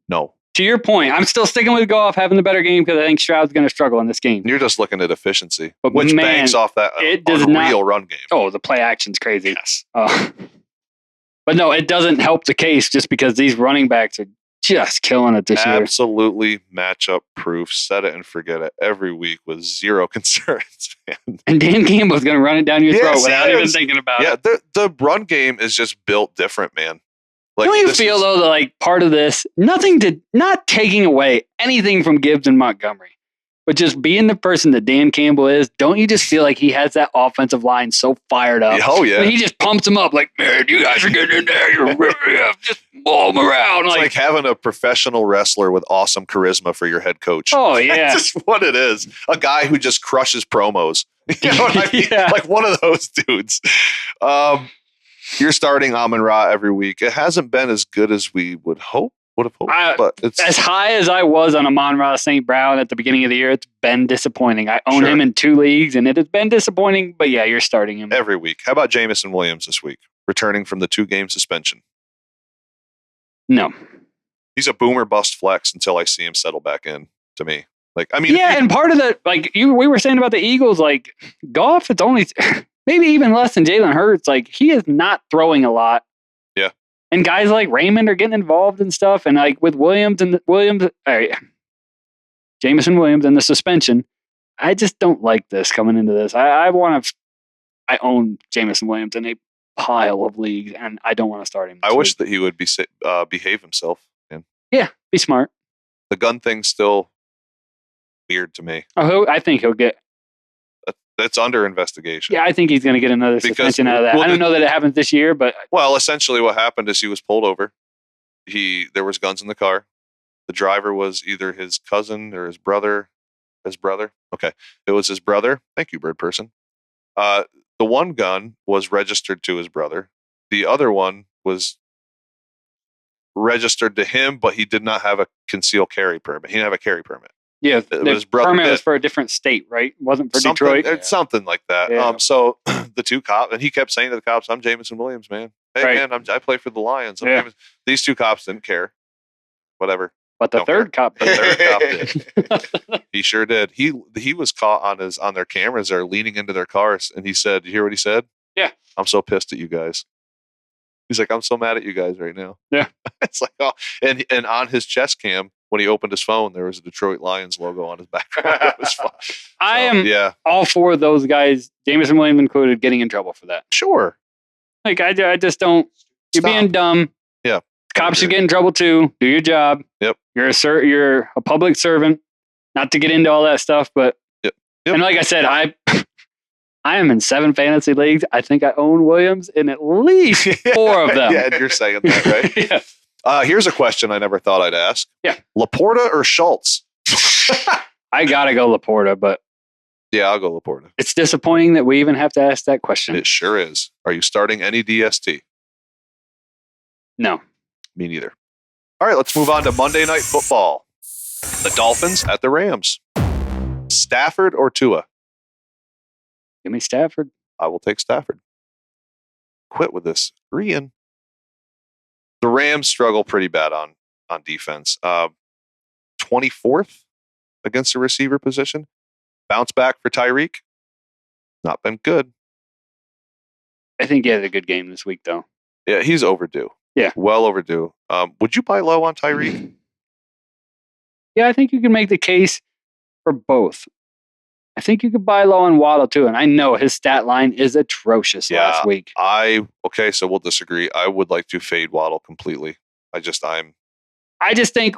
No. To your point, I'm still sticking with Goff having the better game because I think Stroud's going to struggle in this game. You're just looking at efficiency, which bangs off that unreal run game. Oh, the play action's crazy. Yes. But no, it doesn't help the case just because these running backs are just killing it this year. Absolutely matchup proof. Set it and forget it every week with zero concerns, man. And Dan Campbell's going to run it down your throat without even thinking about it. Yeah, the run game is just built different, man. Like, don't you feel though that like part of this, not taking away anything from Gibbs and Montgomery, but just being the person that Dan Campbell is, don't you just feel like he has that offensive line so fired up? Oh yeah. And he just pumps them up like, man, you guys are getting in there, you're just maul them around. It's like having a professional wrestler with awesome charisma for your head coach. Oh yeah. That's just what it is. A guy who just crushes promos. You know what I mean? Yeah. Like one of those dudes. You're starting Amon-Ra every week. It hasn't been as good as we would have hoped, but it's as high as I was on Amon-Ra St. Brown at the beginning of the year. It's been disappointing. I own him in 2 leagues, and it has been disappointing. But yeah, you're starting him every week. How about Jameson Williams this week, returning from the 2-game suspension? No, he's a boomer bust flex until I see him settle back in. To me, and part of that, we were saying about the Eagles, like Goff, it's only. Maybe even less than Jalen Hurts. Like, he is not throwing a lot. Yeah. And guys like Raymond are getting involved and stuff. And like with Jameson Williams and the suspension, I just don't like this coming into this. I own Jameson Williams in a pile of leagues, and I don't want to start him. I wish that he would behave himself. Man. Yeah, be smart. The gun thing's still weird to me. I think he'll get. That's under investigation. Yeah, I think he's going to get another suspension out of that. I don't know that it happens this year, but essentially what happened is he was pulled over. There was guns in the car. The driver was either his cousin or his brother. Okay, it was his brother. Thank you, bird person. The one gun was registered to his brother. The other one was registered to him, but he did not have a concealed carry permit. He didn't have a carry permit. Yeah, the permit was for a different state, right? It wasn't for Detroit. Something like that. Yeah. So the 2 cops, and he kept saying to the cops, "I'm Jameson Williams, man. Hey, man, I play for the Lions." These 2 cops didn't care. Whatever. But the third cop did. He sure did. He was caught on their cameras. They're leaning into their cars, and he said, "You hear what he said? Yeah. I'm so pissed at you guys." He's like, "I'm so mad at you guys right now." Yeah. It's like, oh, and on his chest cam, when he opened his phone, there was a Detroit Lions logo on his background. It was fun. I am all for those guys, Jameson Williams included, getting in trouble for that. Sure. Like, I just don't. You're being dumb. Yeah. Cops should get in trouble too. Do your job. Yep. You're a public servant. Not to get into all that stuff, but yep. And like I said, I am in 7 fantasy leagues. I think I own Williams in at least 4 of them. Yeah, and you're saying that, right? Yeah. Here's a question I never thought I'd ask. Yeah. Laporta or Schultz? I got to go Laporta, but. Yeah, I'll go Laporta. It's disappointing that we even have to ask that question. It sure is. Are you starting any DST? No. Me neither. All right, let's move on to Monday Night Football. The Dolphins at the Rams. Stafford or Tua? Give me Stafford. I will take Stafford. Quit with this. Rian. The Rams struggle pretty bad on defense. 24th against the receiver position. Bounce back for Tyreek. Not been good. I think he had a good game this week, though. Yeah, he's overdue. Yeah. Well overdue. Would you buy low on Tyreek? Yeah, I think you can make the case for both. I think you could buy low on Waddle, too. And I know his stat line is atrocious last week. Okay, so we'll disagree. I would like to fade Waddle completely. I just think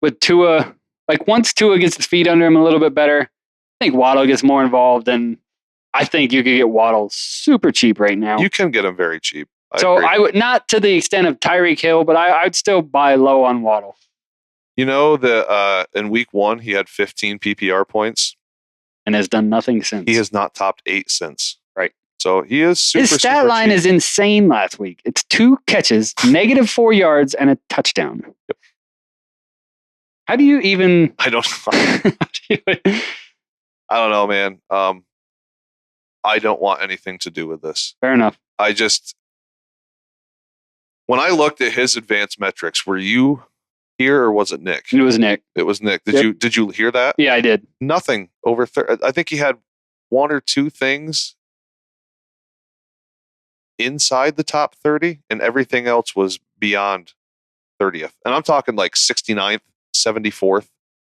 with Tua, like once Tua gets his feet under him a little bit better, I think Waddle gets more involved, and I think you could get Waddle super cheap right now. You can get him very cheap. I would not to the extent of Tyreek Hill, but I'd still buy low on Waddle. You know that in week 1 he had 15 PPR points and has done nothing since. He has not topped 8 since. Right. So he is super. His stat line is insane last week. It's 2 catches, -4 yards, and a touchdown. Yep. How do you even? I don't know. I don't know, man. I don't want anything to do with this. Fair enough. When I looked at his advanced metrics, were you here or was it Nick? It was Nick. It was Nick. Did you hear that? Yeah, I did. Nothing over. I think he had 1 or 2 things inside the top 30, and everything else was beyond 30th. And I'm talking like 69th, 74th,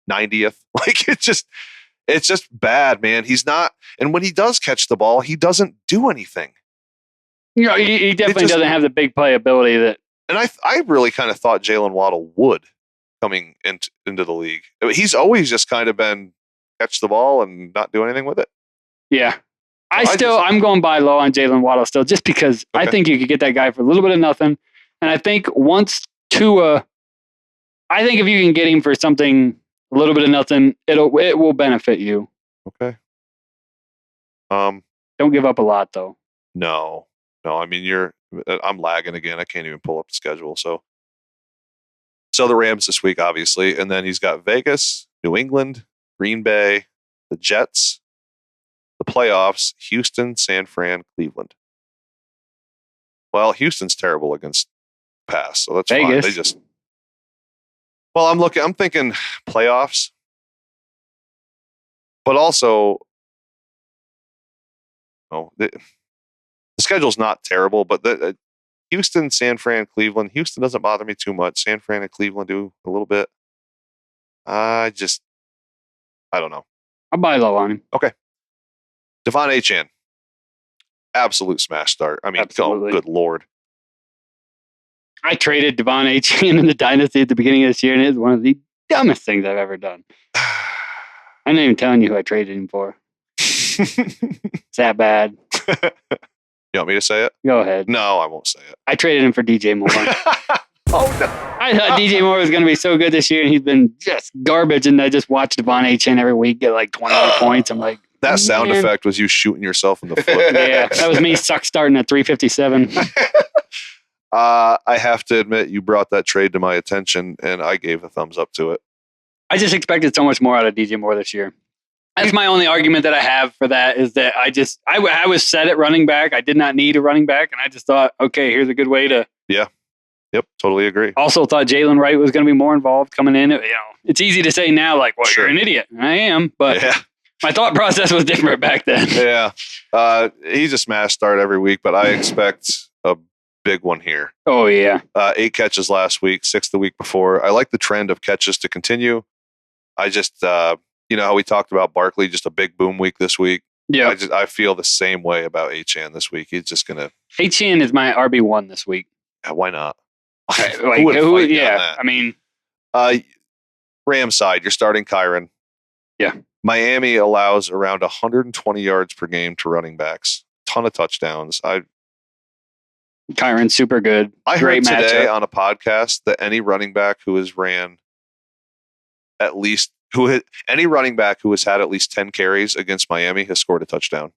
90th. Like it's just bad, man. He's not. And when he does catch the ball, he doesn't do anything. You know, he definitely doesn't have the big play ability that. And I really kind of thought Jalen Waddle would coming into the league. I mean, he's always just kind of been catch the ball and not do anything with it. Yeah. I'm going by low on Jalen Waddle still, just because I think you could get that guy for a little bit of nothing. And I think once Tua, I think if you can get him for something a little bit of nothing, it will benefit you. Okay. Don't give up a lot though. No. I mean, I'm lagging again. I can't even pull up the schedule. So the Rams this week, obviously, and then he's got Vegas, New England, Green Bay, the Jets, the playoffs, Houston, San Fran, Cleveland. Well, Houston's terrible against pass, so that's Vegas. Fine. I'm thinking playoffs, but also, the schedule's not terrible, but the Houston, San Fran, Cleveland. Houston doesn't bother me too much. San Fran and Cleveland do a little bit. I don't know. I'll buy low on him. Okay. Devon Achane. Absolute smash start. I mean, good Lord. I traded Devon Achane in the Dynasty at the beginning of this year, and it's one of the dumbest things I've ever done. I'm not even telling you who I traded him for. It's that bad. You want me to say it? Go ahead. No, I won't say it. I traded him for DJ Moore. Oh, no. I thought DJ Moore was going to be so good this year, and he's been just garbage. And I just watched Devon Achane every week get like 21 points. I'm like, that sound effect was you shooting yourself in the foot. Yeah, that was me starting at 357. I have to admit, you brought that trade to my attention, and I gave a thumbs up to it. I just expected so much more out of DJ Moore this year. That's my only argument that I have for that, is that I was set at running back. I did not need a running back, and I just thought, okay, here's a good way to. Yeah. Yep. Totally agree. Also thought Jalen Wright was going to be more involved coming in. It's easy to say now, like, well, You're an idiot. I am, but my thought process was different back then. Yeah. He's a smash start every week, but I expect a big one here. Oh, yeah. 8 catches last week, 6 the week before. I like the trend of catches to continue. I just, you know how we talked about Barkley, just a big boom week this week. Yeah. I feel the same way about Achane this week. He's just going to. Achane is my RB1 this week. Why not? I mean. Rams side, you're starting Kyren. Yeah. Miami allows around 120 yards per game to running backs. Ton of touchdowns. Kyren's super good. I heard today on a podcast that any running back who has ran any running back who has had at least 10 carries against Miami has scored a touchdown.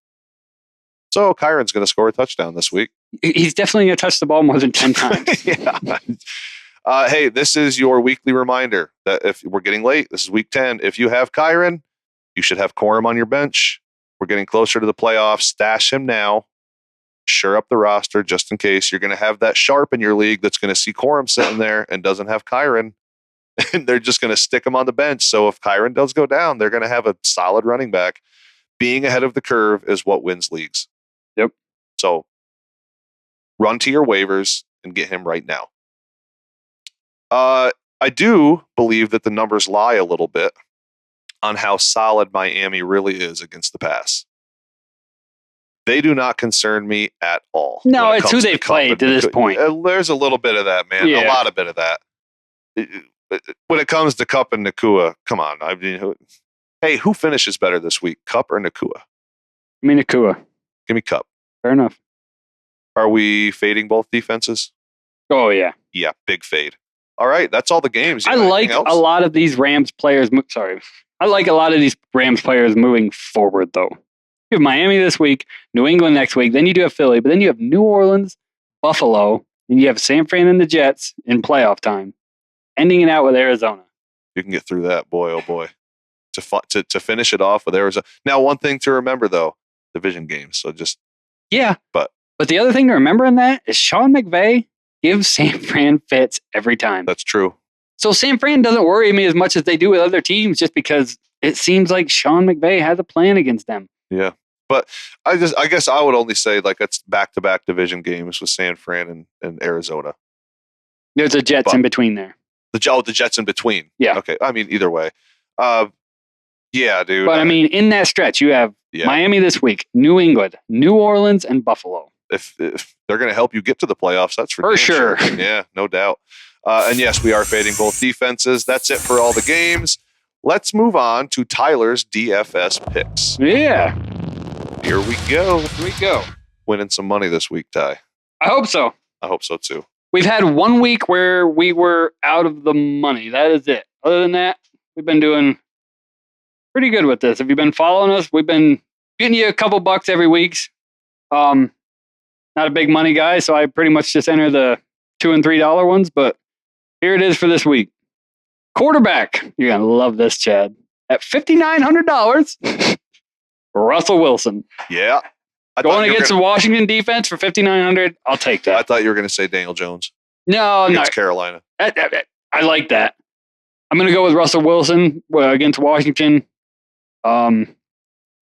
So Kyren's going to score a touchdown this week. He's definitely going to touch the ball more than 10 times. Yeah. Hey, this is your weekly reminder that if we're getting late, this is week 10. If you have Kyren, you should have Corum on your bench. We're getting closer to the playoffs. Stash him now. Shore up the roster just in case. You're going to have that sharp in your league that's going to see Corum sitting there and doesn't have Kyren. and they're just going to stick him on the bench. So if Kyren does go down, they're going to have a solid running back. Being ahead of the curve is what wins leagues. Yep. So run to your waivers and get him right now. I do believe that the numbers lie a little bit on how solid Miami really is against the pass. They do not concern me at all. No, it's who they've played to this point. There's a little bit of that, man. Yeah. A lot of bit of that. When it comes to Kupp and Nacua, come on. I mean, hey, who finishes better this week, Kupp or Nacua? I mean, Nacua. Give me Kupp. Fair enough. Are we fading both defenses? Oh, yeah. Yeah, big fade. All right, that's all the games. I like a lot of these Rams players. I like a lot of these Rams players moving forward, though. You have Miami this week, New England next week, then you do have Philly, but then you have New Orleans, Buffalo, and you have San Fran and the Jets in playoff time, ending it out with Arizona. You can get through that, boy, oh boy. To finish it off with Arizona. Now, one thing to remember, though, division games. So just... Yeah, but the other thing to remember in that is Sean McVay gives San Fran fits every time. That's true. So San Fran doesn't worry me as much as they do with other teams just because it seems like Sean McVay has a plan against them. Yeah. But I guess I would only say like it's back-to-back division games with San Fran and Arizona. There's a Jets in between there. The Jets in between. Yeah. Okay. I mean, either way. Yeah, dude. But I mean, in that stretch, you have Miami this week, New England, New Orleans, and Buffalo. If they're going to help you get to the playoffs, that's for sure. Yeah, no doubt. And yes, we are fading both defenses. That's it for all the games. Let's move on to Tyler's DFS picks. Yeah. Here we go. Here we go. Winning some money this week, Ty. I hope so. I hope so, too. We've had 1 week where we were out of the money. That is it. Other than that, we've been doing pretty good with this. If you've been following us, we've been getting you a couple bucks every week. Not a big money guy, so I pretty much just enter the $2 and $3 ones, but here it is for this week. Quarterback. You're going to love this, Chad. At $5,900, Russell Wilson. Yeah. Going against the Washington defense for $5,900, I'll take that. I thought you were going to say Daniel Jones. No, against Carolina. I like that. I'm going to go with Russell Wilson against Washington.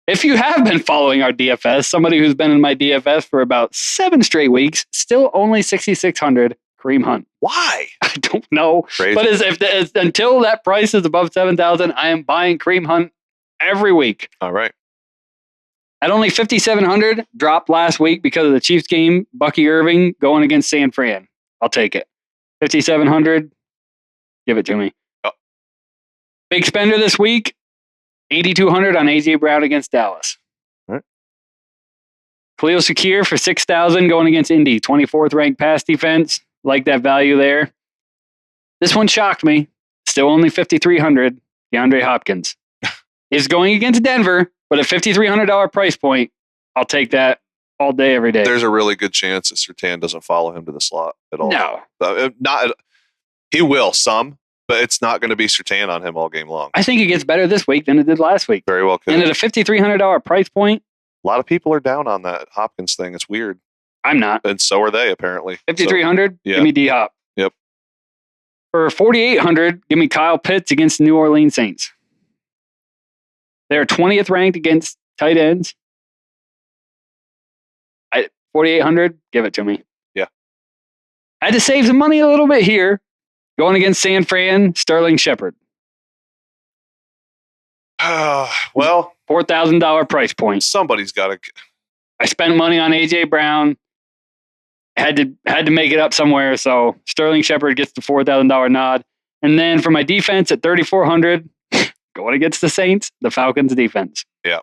If you have been following our DFS, somebody who's been in my DFS for about 7 straight weeks, still only 6,600, Kareem Hunt. Why? I don't know. Crazy. But until that price is above 7,000, I am buying Kareem Hunt every week. All right. At only 5,700, dropped last week because of the Chiefs game, Bucky Irving going against San Fran. I'll take it. 5,700, give it to me. Oh. Big spender this week, 8,200 on A.J. Brown against Dallas. All right. Khalil Shakir for 6,000 going against Indy. 24th ranked pass defense. Like that value there. This one shocked me. Still only 5,300. DeAndre Hopkins is going against Denver, but at $5,300 price point, I'll take that all day, every day. There's a really good chance that Surtain doesn't follow him to the slot at all. No. He will some, but it's not going to be Surtain on him all game long. I think it gets better this week than it did last week. Very well could. And at a $5,300 price point. A lot of people are down on that Hopkins thing. It's weird. I'm not. And so are they, apparently. 5,300, yeah. Give me D-Hop. Yep. For 4,800, give me Kyle Pitts against the New Orleans Saints. They're 20th ranked against tight ends. 4,800, give it to me. Yeah. I had to save some money a little bit here. Going against San Fran, Sterling Shepard. Well, $4,000 price point. Somebody's got to. I spent money on A.J. Brown. Had to make it up somewhere, so Sterling Shepard gets the $4,000 nod. And then for my defense at 3,400, going against the Saints, the Falcons defense. Yeah.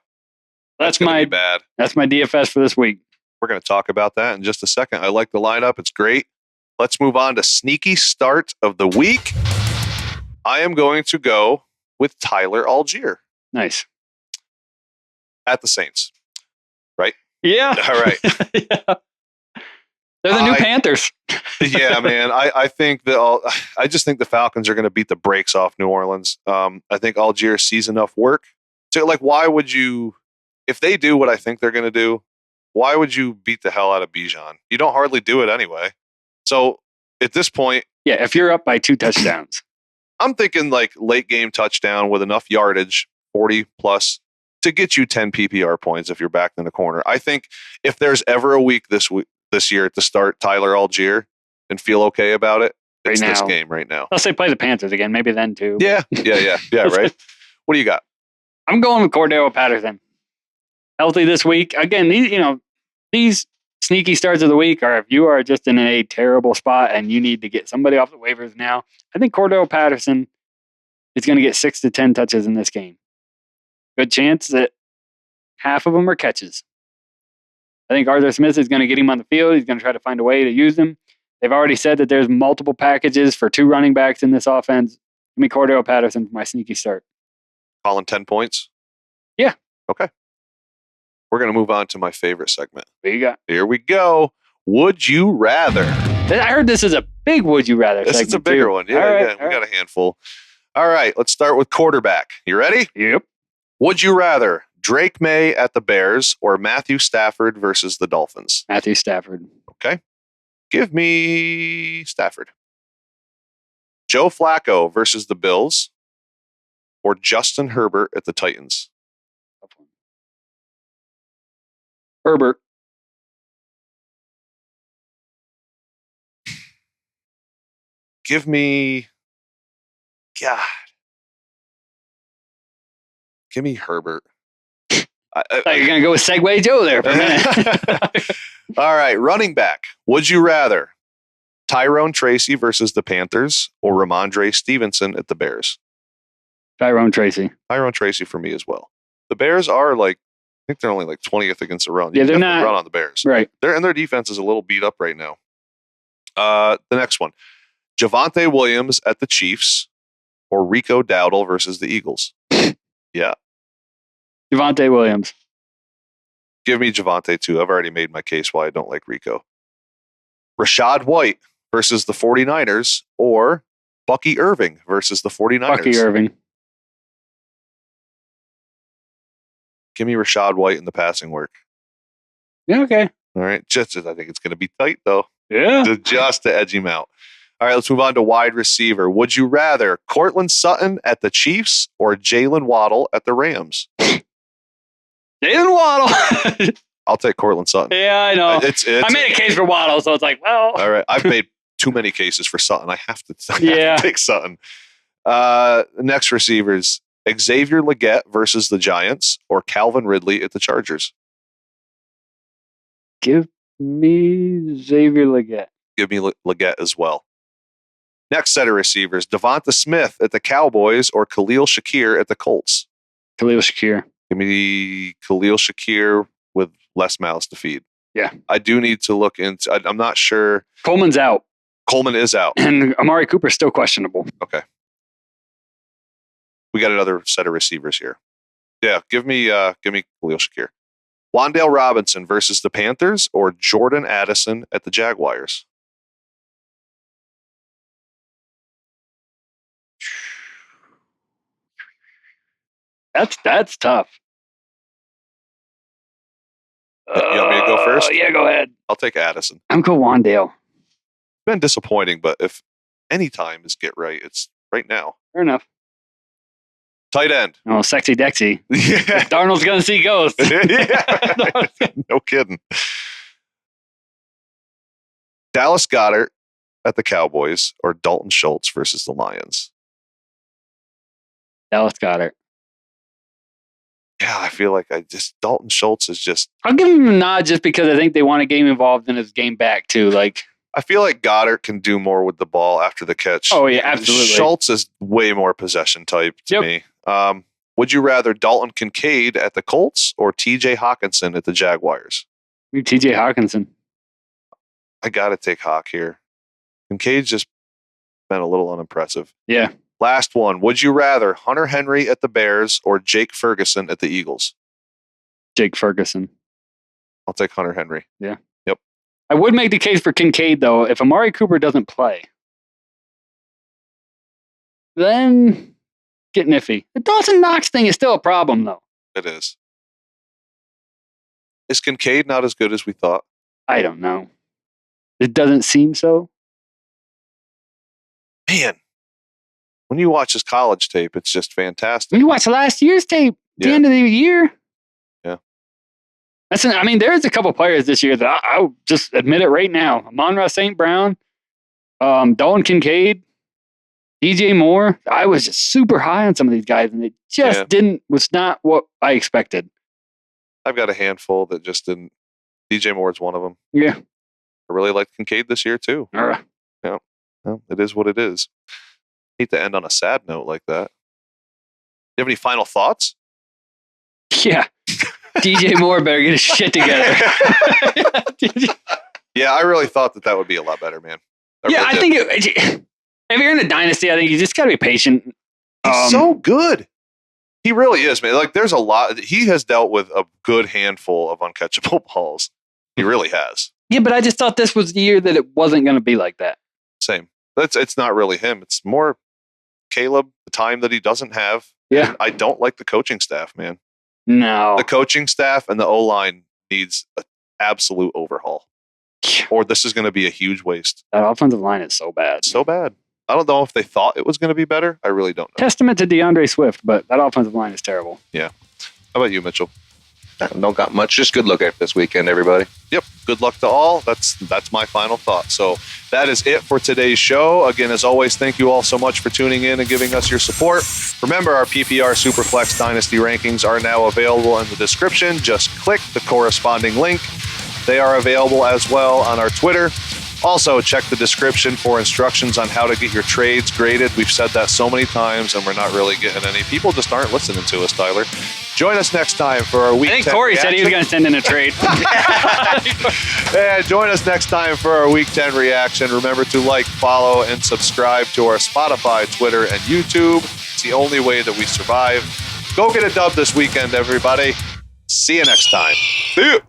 That's my bad. That's my DFS for this week. We're going to talk about that in just a second. I like the lineup. It's great. Let's move on to sneaky start of the week. I am going to go with Tyler Algier. Nice. At the Saints. Right? Yeah. All right. Yeah. They're the new Panthers. Yeah, man. I think I just think the Falcons are going to beat the brakes off New Orleans. I think Algier sees enough work. So, why would you, if they do what I think they're going to do, why would you beat the hell out of Bijan? You don't hardly do it anyway. So, at this point. Yeah, if you're up by 2 touchdowns. I'm thinking like late game touchdown with enough yardage, 40 plus, to get you 10 PPR points if you're backed in the corner. I think if there's ever a week this year to start Tyler Algier and feel okay about it, it's this game right now. I'll say play the Panthers again, maybe then too. Yeah, right? What do you got? I'm going with Cordero Patterson. Healthy this week. Again, these sneaky starts of the week are if you are just in a terrible spot and you need to get somebody off the waivers now. I think Cordero Patterson is going to get 6 to 10 touches in this game. Good chance that half of them are catches. I think Arthur Smith is going to get him on the field. He's going to try to find a way to use him. They've already said that there's multiple packages for 2 running backs in this offense. Give me Cordero Patterson for my sneaky start. Calling 10 points? Yeah. Okay. We're going to move on to my favorite segment. What you got? Here we go. Would you rather? I heard this is a big would you rather segment. This is a bigger one. Yeah, we got a handful. All right, let's start with quarterback. You ready? Yep. Would you rather Drake May at the Bears or Matthew Stafford versus the Dolphins? Matthew Stafford. Okay. Give me Stafford. Joe Flacco versus the Bills or Justin Herbert at the Titans? Herbert. Give me Herbert. I thought you were going to go with Segway Joe there for a minute. All right, running back. Would you rather Tyrone Tracy versus the Panthers or Ramondre Stevenson at the Bears? Tyrone Tracy. Tyrone Tracy for me as well. The Bears are I think they're only 20th against the run. Yeah, they're not run on the Bears. Right. Their defense is a little beat up right now. The next one. Javonte Williams at the Chiefs or Rico Dowdle versus the Eagles? Yeah. Javonte Williams. Give me Javonte too. I've already made my case why I don't like Rico. Rashad White versus the 49ers or Bucky Irving versus the 49ers? Bucky Irving. Give me Rashad White in the passing work. Yeah, okay. All right. I think it's going to be tight though. Yeah. Just to edge him out. All right, let's move on to wide receiver. Would you rather Cortland Sutton at the Chiefs or Jalen Waddle at the Rams? Jalen Waddle. I'll take Cortland Sutton. Yeah, I know. I made a case for Waddle, so it's well. All right, I've made too many cases for Sutton. I have to take Sutton. Next receivers, Xavier Legette versus the Giants or Calvin Ridley at the Chargers? Give me Xavier Legette. Give me Legette as well. Next set of receivers, Devonta Smith at the Cowboys or Khalil Shakir at the Colts? Khalil Shakir. Give me Khalil Shakir with less mouths to feed. Yeah. I do need to look into, I'm not sure. Coleman's out. Coleman is out. And Amari Cooper's still questionable. Okay. We got another set of receivers here. Yeah, give me Khalil Shakir. Wan'Dale Robinson versus the Panthers or Jordan Addison at the Jaguars? That's tough. You want me to go first? Yeah, go ahead. I'll take Addison. I'm going Wan'Dale. Been disappointing, but if any time is get right, it's right now. Fair enough. Tight end. Oh, sexy Dexy. Yeah. Darnold's going to see ghosts. Yeah. No kidding. Dallas Goedert at the Cowboys or Dalton Schultz versus the Lions? Dallas Goedert. Yeah, I feel like Dalton Schultz is just... I'll give him a nod just because I think they want to get him involved in his game back too. I feel like Goddard can do more with the ball after the catch. Oh, yeah, absolutely. Schultz is way more possession type to me. Would you rather Dalton Kincaid at the Colts or TJ Hawkinson at the Jaguars? TJ Hawkinson. I got to take Hawk here. Kincaid's just been a little unimpressive. Yeah. Last one. Would you rather Hunter Henry at the Bears or Jake Ferguson at the Eagles? Jake Ferguson. I'll take Hunter Henry. Yeah. Yep. I would make the case for Kincaid, though. If Amari Cooper doesn't play, then get iffy. The Dawson Knox thing is still a problem, though. It is. Is Kincaid not as good as we thought? I don't know. It doesn't seem so. Man. when you watch his college tape, it's just fantastic. When you watch last year's tape, at the end of the year. Yeah. There's a couple players this year that I'll just admit it right now. Amon-Ra St. Brown, Dalton Kincaid, DJ Moore. I was just super high on some of these guys, and it just was not what I expected. I've got a handful that just didn't. DJ Moore's one of them. Yeah. I really liked Kincaid this year, too. Yeah. Well, it is what it is. Hate to end on a sad note like that. You have any final thoughts? Yeah. DJ Moore better get his shit together. Yeah, I really thought that would be a lot better, man. I think if you're in a dynasty, I think you just got to be patient. He's so good. He really is, man. Like, there's a lot. He has dealt with a good handful of uncatchable balls. He really has. Yeah, but I just thought this was the year that it wasn't going to be like that. Same. It's not really him. It's more Caleb, the time that he doesn't have. Yeah. And I don't like the coaching staff, man. No. The coaching staff and the O-line needs an absolute overhaul. Or this is going to be a huge waste. That offensive line is so bad. So bad. I don't know if they thought it was going to be better. I really don't know. Testament to DeAndre Swift, but that offensive line is terrible. Yeah. How about you, Mitchell? Don't got much. Just good luck this weekend, everybody. Yep. Good luck to all. That's my final thought. So that is it for today's show. Again, as always, thank you all so much for tuning in and giving us your support. Remember, our PPR Superflex Dynasty rankings are now available in the description. Just click the corresponding link. They are available as well on our Twitter. Also, check the description for instructions on how to get your trades graded. We've said that so many times, and we're not really getting any. People just aren't listening to us, Tyler. Join us next time for our Week 10 I think Corey said he was going to send in a trade. And join us next time for our Week 10 reaction. Remember to like, follow, and subscribe to our Spotify, Twitter, and YouTube. It's the only way that we survive. Go get a dub this weekend, everybody. See you next time. See you.